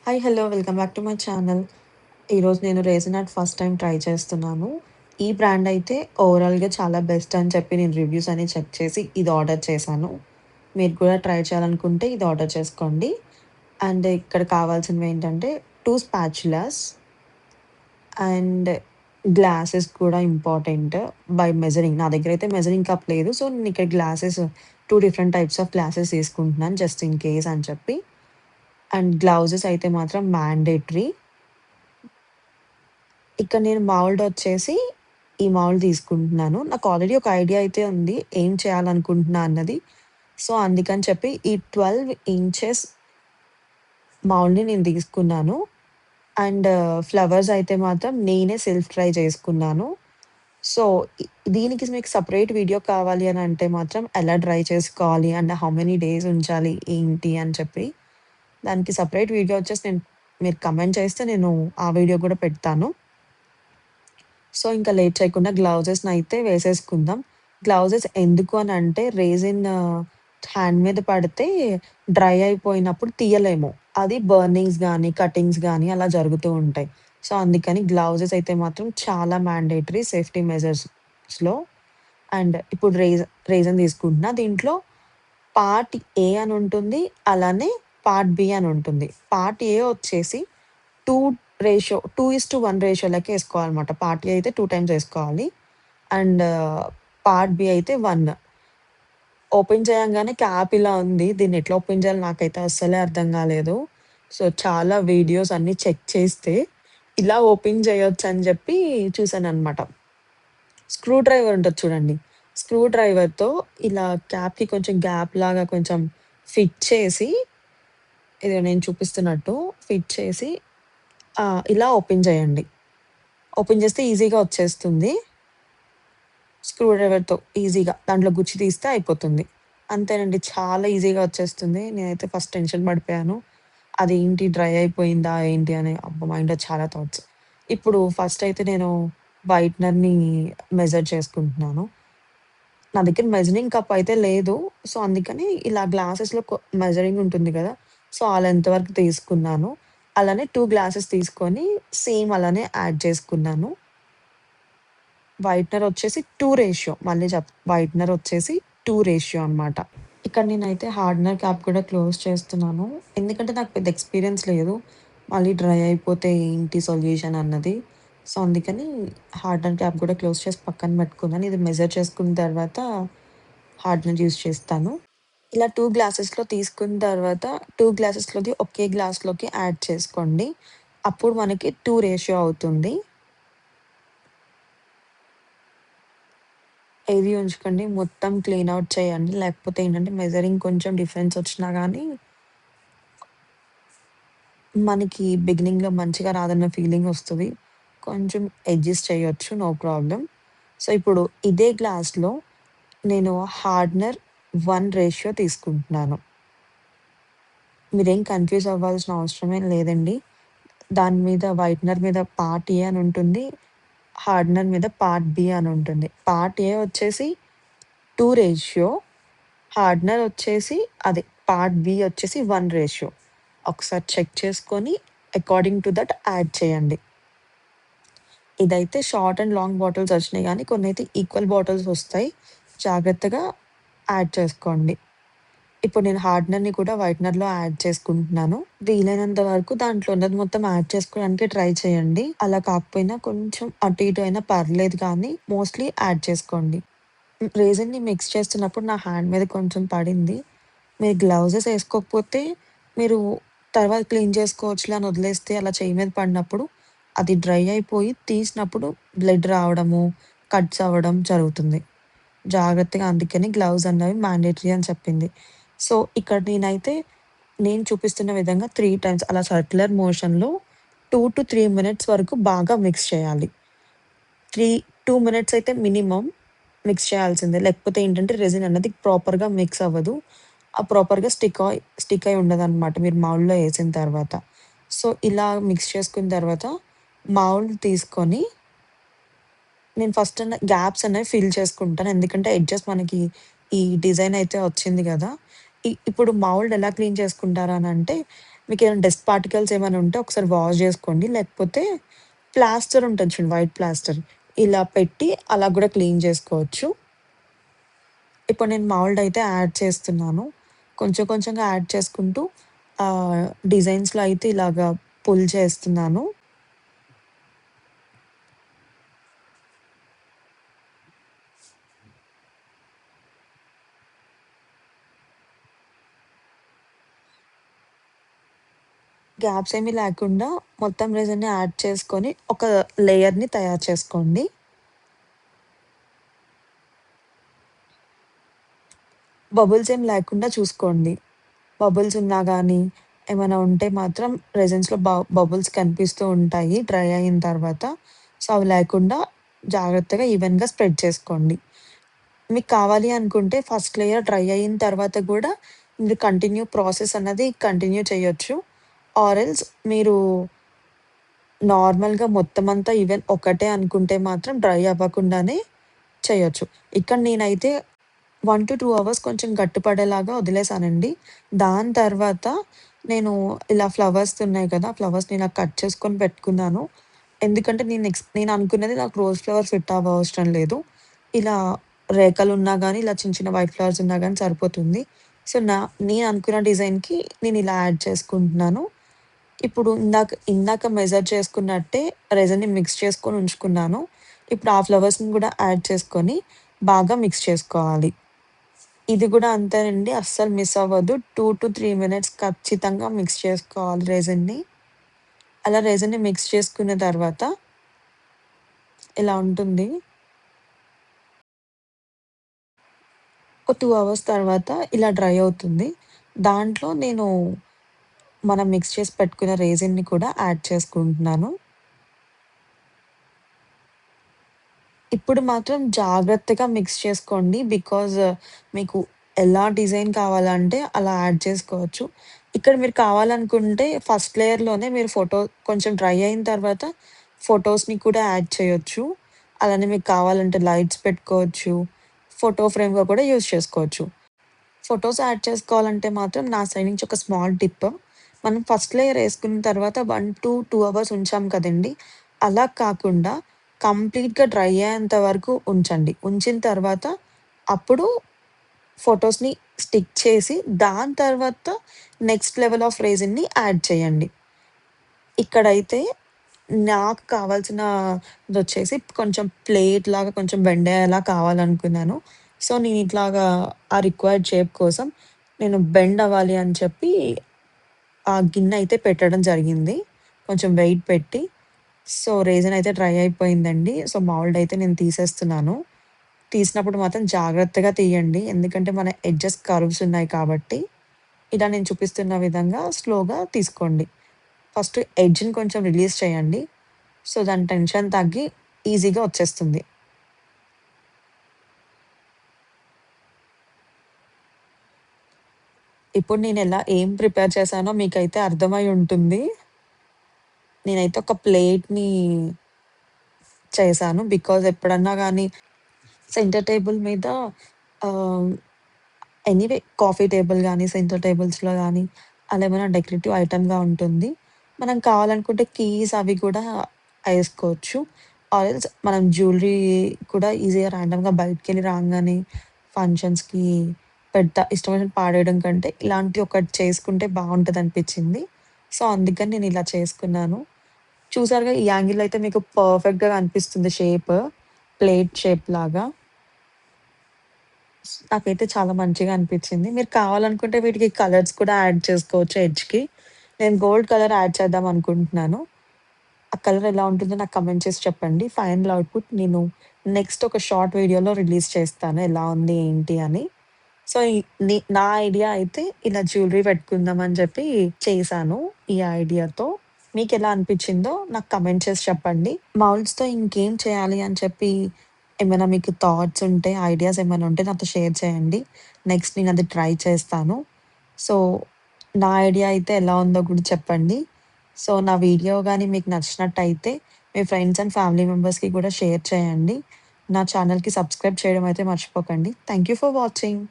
Hi! Hello! Welcome back to my channel. ఈరోజు నేను resin art first time try చేస్తున్నాను. ఈ బ్రాండ్ అయితే ఓవరాల్‌గా చాలా బెస్ట్ అని చెప్పి నేను రివ్యూస్ అన్ని చెక్ చేసి ఇది ఆర్డర్ చేశాను. మీరు కూడా ట్రై చేయాలనుకుంటే ఇది ఆర్డర్ చేసుకోండి. అండ్ ఇక్కడ కావాల్సినవేంటంటే 2 స్పాచులాస్ అండ్ గ్లాసెస్ కూడా ఇంపార్టెంట్ బై మెజరింగ్. నా దగ్గరైతే మెజరింగ్ కప్ లేదు. సో, నేనిక్కడ glasses 2 different types of glasses తీసుకుంటున్నాను జస్ట్ ఇన్ కేస్ అని చెప్పి. అండ్ గ్లౌజెస్ అయితే మాత్రం మ్యాండేటరీ. ఇక్కడ నేను మౌల్డొచ్చేసి ఈ మౌల్డ్ తీసుకుంటున్నాను. నాకు ఆల్రెడీ ఒక ఐడియా అయితే ఉంది. ఏం చేయాలనుకుంటున్నా అన్నది. సో, అందుకని చెప్పి ఈ 12 ఇంచెస్ మౌల్డ్‌ని నేను తీసుకున్నాను. అండ్ ఫ్లవర్స్ అయితే మాత్రం నేనే సెల్ఫ్ ట్రై చేసుకున్నాను. సో, ఇ దీనికి మీకు సెపరేట్ వీడియో కావాలి అని అంటే మాత్రం ఎలా డ్రై చేసుకోవాలి అండ్ హౌ మెనీ డేస్ ఉంచాలి ఏంటి అని చెప్పి దానికి సెపరేట్ వీడియో వచ్చేసి మీరు కమెంట్ చేస్తే నేను ఆ వీడియో కూడా పెడతాను. సో, ఇంకా లేట్ చేయకుండా గ్లౌజెస్‌నయితే వేసేసుకుందాం. గ్లౌజెస్ ఎందుకు అనంటే రెసిన్ హ్యాండ్ మీద పడితే డ్రై అయిపోయినప్పుడు తీయలేము. అది బర్నింగ్స్ గానీ, కటింగ్స్ గానీ అలా జరుగుతూ ఉంటాయి. సో, అందుకని గ్లౌజెస్ అయితే మాత్రం చాలా మ్యాండేటరీ సేఫ్టీ మెజర్స్‌లో. అండ్ ఇప్పుడు రేజన్ తీసుకుంటున్నా. దీంట్లో పార్ట్ ఏ అని ఉంటుంది. అలానే పార్ట్ బి అని ఉంటుంది. పార్ట్ ఏ వచ్చేసి 2 2:1 రేషియోలకి ఏసుకోవాలన్నమాట. పార్ట్ ఏ అయితే 2 టైమ్స్ ఏసుకోవాలి. అండ్ పార్ట్ బి అయితే 1. ఓపెన్ చేయంగానే క్యాప్ ఇలా ఉంది. దీన్ని ఎట్లా ఓపెన్ చేయాలో నాకైతే అస్సలే అర్థం కాలేదు. సో, చాలా వీడియోస్ అన్నీ చెక్ చేస్తే ఇలా ఓపెన్ చేయొచ్చని చెప్పి చూసానన్నమాట. స్క్రూ డ్రైవర్ ఉంటది చూడండి. స్క్రూ డ్రైవర్‌తో ఇలా క్యాప్‌కి కొంచెం గ్యాప్ లాగా కొంచెం ఫిట్ చేసి ఇదిగో నేను చూపిస్తున్నట్టు ఫిట్ చేసి ఇలా ఓపెన్ చేయండి. ఓపెన్ చేస్తే ఈజీగా వచ్చేస్తుంది. స్క్రూ డ్రైవర్‌తో ఈజీగా దాంట్లో గుచ్చి తీస్తే అయిపోతుంది. అంతేనండి. చాలా ఈజీగా వచ్చేస్తుంది. నేనైతే ఫస్ట్ టెన్షన్ పడిపోయాను. అదేంటి డ్రై అయిపోయిందా ఏంటి అని అబ్బా! మైండ్‌లో చాలా థాట్స్. ఇప్పుడు ఫస్ట్ అయితే నేను వైట్నర్‌ని మెజర్ చేసుకుంటున్నాను. నా దగ్గర మెజరింగ్ కప్ అయితే లేదు. సో, అందుకని ఇలా గ్లాసెస్‌లో మెజరింగ్ ఉంటుంది కదా! సో, ఆ లెంత్ వరకు తీసుకున్నాను. అలానే 2 గ్లాసెస్ తీసుకొని సేమ్ అలానే యాడ్ చేసుకున్నాను. వైట్నర్ వచ్చేసి 2 రేషియో మళ్ళీ వైట్నర్ వచ్చేసి 2 రేషియో అనమాట. ఇక్కడ నేనైతే హార్డనర్ క్యాప్ కూడా క్లోజ్ చేస్తున్నాను. ఎందుకంటే నాకు పెద్ద ఎక్స్‌పీరియన్స్ లేదు. మళ్ళీ డ్రై అయిపోతే ఏంటి సొల్యూషన్ అన్నది. సో, అందుకని హార్డనర్ క్యాప్ కూడా క్లోజ్ చేసి పక్కన పెట్టుకున్నాను. ఇది మెజర్ చేసుకున్న తర్వాత హార్డనర్ యూజ్ చేస్తాను. ఇలా 2 గ్లాసెస్‌లో తీసుకున్న తర్వాత 2 గ్లాసెస్‌లోది ఒకే గ్లాస్‌లోకి యాడ్ చేసుకోండి. అప్పుడు మనకి 2 రేషియో అవుతుంది. ఏది ఉంచకండి. మొత్తం క్లీన్ ఔట్ చేయండి. లేకపోతే ఏంటంటే మెజరింగ్ కొంచెం డిఫరెన్స్ వచ్చినా గానీ మనకి బిగినింగ్‌లో మంచిగా రాదన్న ఫీలింగ్ వస్తది. కొంచెం అడ్జస్ట్ చేయొచ్చు. No problem. సో, ఇప్పుడు ఇదే గ్లాస్‌లో నేను హార్డనర్ 1 రేషియో తీసుకుంటున్నాను. మీరేం కన్‌ఫ్యూజ్ అవ్వాల్సిన అవసరమేం లేదండి. దాని మీద వైట్నర్ మీద పార్ట్ ఏ అని ఉంటుంది. హార్డనర్ మీద పార్ట్ బి అని ఉంటుంది. పార్ట్ ఏ వచ్చేసి 2 రేషియో. హార్డనర్ వచ్చేసి అదే పార్ట్ బి వచ్చేసి 1 రేషియో. ఒకసారి చెక్ చేసుకొని అకార్డింగ్ టు దట్ యాడ్ చేయండి. ఇదైతే షార్ట్ అండ్ లాంగ్ బాటిల్స్ వచ్చినాయి గానీ కొన్నైతే ఈక్వల్ బాటిల్స్ వస్తాయి. జాగ్రత్తగా యాడ్ చేసుకోండి. ఇప్పుడు నేను హార్డనర్‌ని కూడా వైట్నర్‌లో యాడ్ చేసుకుంటున్నాను. వీలైనంత వరకు దాంట్లో ఉన్నది మొత్తం యాడ్ చేసుకోవడానికి ట్రై చేయండి. అలా కాకపోయినా కొంచెం అటు ఇటు అయినా పర్లేదు కానీ మోస్ట్‌లీ యాడ్ చేసుకోండి. రేజిన్‌ని మిక్స్ చేస్తున్నప్పుడు నా హ్యాండ్ మీద కొంచెం పడింది. మీరు గ్లౌజెస్ ఏసుకోకపోతే మీరు తర్వాత క్లీన్ చేసుకోవచ్చులే అని వదిలేస్తే అలా చెయ్యి మీద పడినప్పుడు అది డ్రై అయిపోయి తీసినప్పుడు బ్లడ్ రావడము, కట్స్ అవ్వడం జరుగుతుంది. జాగ్రత్తగా అందుకని గ్లౌస్ అన్నవి మ్యాండేటరీ అని చెప్పింది. సో, ఇక్కడ నేను చూపిస్తున్న విధంగా 3 టైమ్స్ అలా సర్క్యులర్ మోషన్‌లో 2-3 మినిట్స్ వరకు బాగా మిక్స్ చేయాలి. 2 మినిట్స్ అయితే మినిమమ్ మిక్స్ చేయాల్సిందే. లేకపోతే ఏంటంటే రెసిన్ అన్నది ప్రాపర్‌గా మిక్స్ అవ్వదు. ప్రాపర్‌గా స్టిక్ అయి ఉండదనమాట మీరు మౌల్డ్‌లో ఏసిన తర్వాత. సో, ఇలా మిక్స్ చేసుకున్న తర్వాత మౌల్డ్ తీసుకొని నేను ఫస్ట్ గ్యాప్స్ అనేవి ఫిల్ చేసుకుంటాను. ఎందుకంటే ఎడ్జెస్ మనకి ఈ డిజైన్ అయితే వచ్చింది గదా! ఇప్పుడు మౌల్డ్ ఎలా క్లీన్ చేసుకుంటారు అనంటే, మీకేమైనా డస్ట్ పార్టికల్స్ ఏమైనా ఉంటే ఒకసారి వాష్ జేసుకోండి. లేకపోతే ప్లాస్టర్ ఉంటది చూడండి వైట్ ప్లాస్టర్. ఇలా పెట్టి అలా గూడా క్లీన్ జేసుకోవచ్చు. ఇప్పుడు నేను మౌల్డ్ అయితే యాడ్ చేస్తున్నాను. కొంచెం కొంచెంగా యాడ్ చేసుకుంటూ డిజైన్స్‌లో అయితే ఇలాగా పుల్ చేస్తున్నాను. గ్యాప్స్ ఏమీ లేకుండా మొత్తం రెసిన్‌ని యాడ్ చేసుకొని ఒక లేయర్‌ని తయారు చేసుకోండి. బబుల్స్ ఏం లేకుండా చూసుకోండి. బబుల్స్ ఉన్నా గానీ, ఏమైనా ఉంటే మాత్రం రెసిన్స్‌లో బబుల్స్ కనిపిస్తూ ఉంటాయి డ్రై అయిన తర్వాత. సో, అవి లేకుండా జాగ్రత్తగా ఈవెన్‌గా స్ప్రెడ్ చేసుకోండి. మీకు కావాలి అనుకుంటే ఫస్ట్ లేయర్ డ్రై అయిన తర్వాత గూడా మీరు ప్రాసెస్ అన్నది కంటిన్యూ చేయొచ్చు. ఆర్ ఎల్స్ మీరు నార్మల్‌గా మొత్తమంతా ఈవెన్ ఒకటే అనుకుంటే మాత్రం డ్రై అవ్వకుండానే చేయొచ్చు. ఇక్కడ నేనైతే 1-2 అవర్స్ కొంచెం గట్టిపడేలాగా వదిలేసానండి. దాని తర్వాత నేను ఇలా ఫ్లవర్స్ ఉన్నాయి కదా! ఫ్లవర్స్‌ని ఇలా కట్ చేసుకొని పెట్టుకున్నాను. ఎందుకంటే నేను అనుకున్నది నాకు రోజ్ ఫ్లవర్ ఫిట్ అవ్వవసరం లేదు. ఇలా రేఖలున్నా గానీ, ఇలా చిన్న చిన్న వైట్ ఫ్లవర్స్ ఉన్నా గానీ సరిపోతుంది. సో, నేను అనుకున్న డిజైన్‌కి నేను ఇలా యాడ్ చేసుకుంటున్నాను. ఇప్పుడు ఇందాక మెజర్ చేసుకున్నట్టే రెసిన్‌ని మిక్స్ చేసుకొని ఉంచుకున్నాను. ఇప్పుడు ఆ ఫ్లవర్స్‌ని గూడా యాడ్ చేసుకొని బాగా మిక్స్ చేసుకోవాలి. ఇది గూడా అంతేనండి. అస్సలు మిస్ అవ్వద్దు. 2-3 మినిట్స్ ఖచ్చితంగా మిక్స్ చేసుకోవాలి రెసిన్‌ని. అలా రెసిన్‌ని మిక్స్ చేసుకున్న తర్వాత ఇలా ఉంటుంది. ఒక 2 అవర్స్ తర్వాత ఇలా డ్రై అవుతుంది. దాంట్లో నేను మనం మిక్స్ చేసి పెట్టుకున్న రెసిన్‌ని కూడా యాడ్ చేసుకుంటున్నాను. ఇప్పుడు మాత్రం జాగ్రత్తగా మిక్స్ చేసుకోండి. మీకు ఎలా డిజైన్ కావాలంటే అలా యాడ్ చేసుకోవచ్చు. ఇక్కడ మీరు కావాలనుకుంటే ఫస్ట్ లేయర్‌లోనే మీరు కొంచెం డ్రై అయిన తర్వాత ఫోటోస్‌ని కూడా యాడ్ చేయొచ్చు. అలానే మీకు కావాలంటే లైట్స్ పెట్టుకోవచ్చు. ఫోటో ఫ్రేమ్‌గా కూడా యూజ్ చేసుకోవచ్చు. ఫోటోస్ యాడ్ చేసుకోవాలంటే మాత్రం నా సైడ్ నుంచి ఒక స్మాల్ టిప్. మనం ఫస్ట్ లేయర్ ఏసుకున్న తర్వాత 1-2 అవర్స్ ఉంచాం కదండీ! అలా కాకుండా కంప్లీట్‌గా డ్రై అయ్యేంత వరకు ఉంచండి. ఉంచిన తర్వాత అప్పుడు ఫోటోస్‌ని స్టిక్ చేసి దాని తర్వాత నెక్స్ట్ లెవెల్ ఆఫ్ రెసిన్‌ని యాడ్ చేయండి. ఇక్కడైతే నాకు కావాల్సినదొచ్చేసి కొంచెం ప్లేట్‌లాగా కొంచెం బెండ్ అయ్యేలా కావాలనుకున్నాను. సో, నేను ఇట్లాగా ఆ రిక్వైర్డ్ షేప్ కోసం నేను బెండ్ అవ్వాలి అని చెప్పి ఆ గిన్నె అయితే పెట్టడం జరిగింది. కొంచెం వెయిట్ పెట్టి. సో, రెసిన్ అయితే డ్రై అయిపోయిందండి. సో, మౌల్డ్ అయితే నేను తీసేస్తున్నాను. తీసినప్పుడు మాత్రం జాగ్రత్తగా తీయండి. ఎందుకంటే మన ఎడ్జెస్ కర్వ్స్ ఉన్నాయి కాబట్టి. ఇలా నేను చూపిస్తున్న విధంగా స్లోగా తీసుకోండి. ఫస్ట్ ఎడ్జ్‌ని కొంచెం రిలీజ్ చేయండి. సో, దాని టెన్షన్ తగ్గి ఈజీగా వచ్చేస్తుంది. ఇప్పుడు ఏం ప్రిపేర్ చేశానో మీకైతే అర్థమై ఉంటుంది. నేనైతే ఒక ప్లేట్‌ని చేశాను. ఎప్పుడన్నా గానీ సెంటర్ టేబుల్ మీద ఆహ్, ఎనీవే కాఫీ టేబుల్ గానీ, సెంటర్ టేబుల్స్‌లో గానీ అలా ఏమైనా డెకరేటివ్ ఐటెమ్‌గా ఉంటుంది. మనం కావాలనుకుంటే కీస్ అవి కూడా ఏసుకోవచ్చు. ఆర్ ఎల్స్ మనం జ్యువెలరీ కూడా ఈజీగా ర్యాండమ్‌గా బయటికెళ్ళి రాంగానే ఫంక్షన్స్‌కి ఇష్టం వచ్చినట్టు పాడేయడం కంటే ఇలాంటి ఒకటి చేసుకుంటే బావుంటదనిపిచ్చింది. సో, అందుకని నేనిలా చేసుకున్నాను. చూసారుగా ఈ యాంగిల్‌లో అయితే మీకు పర్ఫెక్ట్‌గా కనిపిస్తుంది షేప్. ప్లేట్ షేప్ లాగా. నాకైతే చాలా మంచిగా అనిపిచ్చింది. మీరు కావాలనుకుంటే వీటికి కలర్స్ కూడా యాడ్ చేసుకోవచ్చు ఎడ్జ్‌కి. నేను గోల్డ్ కలర్ యాడ్ చేద్దాం అనుకుంటున్నాను. ఆ కలర్ ఎలా ఉంటుందో నాకు కమెంట్ చేసి చెప్పండి. ఫైనల్ అవుట్‌పుట్ నేను నెక్స్ట్ ఒక షార్ట్ వీడియోలో రిలీజ్ చేస్తాను. ఎలా ఉంది ఏంటి అని. సో, ఈ నా ఐడియా అయితే ఇలా జ్యువెలరీ పెట్టుకుందాం అని చెప్పి చేశాను ఈ ఐడియాతో. మీకెలా అనిపిచ్చిందో నాకు కమెంట్ చేసి చెప్పండి. మౌల్డ్స్‌తో ఇంకేం చేయాలి అని చెప్పి ఏమైనా మీకు థాట్స్ ఉంటే, ఐడియాస్ ఏమైనా ఉంటే నాతో షేర్ చేయండి. నెక్స్ట్ నేనది ట్రై చేస్తాను. సో, నా ఐడియా అయితే ఎలా ఉందో కూడా చెప్పండి. సో, నా వీడియో గాని మీకు నచ్చినట్టయితే మీ ఫ్రెండ్స్ అండ్ ఫ్యామిలీ మెంబర్స్‌కి కూడా షేర్ చేయండి. నా ఛానెల్‌కి సబ్స్క్రైబ్ చేయడం అయితే మర్చిపోకండి. Thank you for watching.